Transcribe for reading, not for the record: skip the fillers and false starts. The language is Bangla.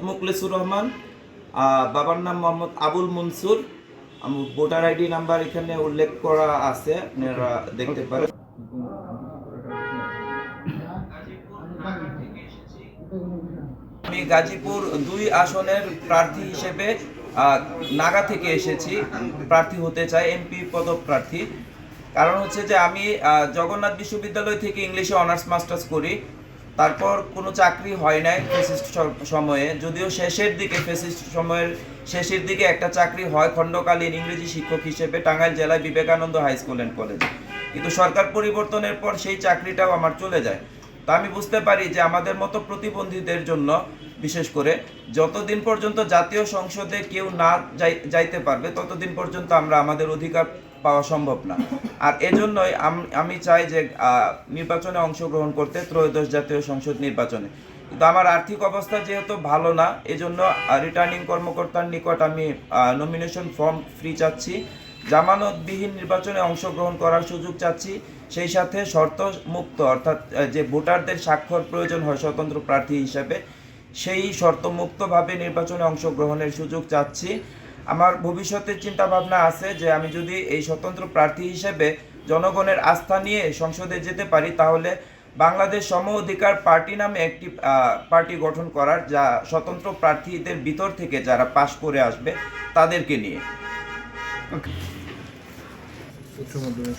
মুখলেসুর রহমান, বাবার নাম Mohammad Abul Mansur. Voter ID number এখানে উল্লেখ করা আছে, আপনারা দেখতে পারেন। আমি গাজীপুর 2 আসনের প্রার্থী হিসেবে নাগা থেকে এসেছি, প্রার্থী হতে চাই, এমপি পদপ্রার্থী। কারণ হচ্ছে যে আমি জগন্নাথ বিশ্ববিদ্যালয় থেকে ইংলিশে অনার্স মাস্টার্স করি, তারপর কোনো চাকরি হয় নাই ফেসিস্ট সময়ে, যদিও ফেসিস্ট সময়ের শেষের দিকে একটা চাকরি হয় খণ্ডকালীন ইংরেজি শিক্ষক হিসেবে টাঙ্গাইল জেলায় বিবেকানন্দ হাই স্কুল অ্যান্ড কলেজে, কিন্তু সরকার পরিবর্তনের পর সেই চাকরিটাও আমার চলে যায়। তো আমি বুঝতে পারি যে আমাদের মতো প্রতিবন্ধীদের জন্য বিশেষ করে যতদিন পর্যন্ত জাতীয় সংসদে কেউ না যাইতে পারবে ততদিন পর্যন্ত আমরা আমাদের অধিকার পাওয়া সম্ভব না। আর এজন্যই আমি চাই যে নির্বাচনে অংশগ্রহণ করতে, ত্রয়োদশ জাতীয় সংসদ নির্বাচনে। কিন্তু আমার আর্থিক অবস্থা যেহেতু ভালো না, এজন্য রিটার্নিং কর্মকর্তার নিকট আমি নমিনেশন ফর্ম ফ্রি চাচ্ছি, জামানতবিহীন নির্বাচনে অংশগ্রহণ করার সুযোগ চাচ্ছি, সেই সাথে শর্ত মুক্ত, অর্থাৎ যে ভোটারদের স্বাক্ষর প্রয়োজন হয় স্বতন্ত্র প্রার্থী হিসেবে, সেই শর্ত মুক্তভাবে নির্বাচনে অংশগ্রহণের সুযোগ চাচ্ছি। আমার ভবিষ্যতের চিন্তা ভাবনা আছে যে আমি যদি এই স্বতন্ত্র প্রার্থী হিসেবে জনগণের আস্থা নিয়ে সংসদে যেতে পারি, তাহলে বাংলাদেশ সম অধিকার পার্টি নামে একটি পার্টি গঠন করার, যা স্বতন্ত্র প্রার্থীদের ভিতর থেকে যারা পাশ করে আসবে তাদেরকে নিয়ে। উচ্চ মাধ্যমিক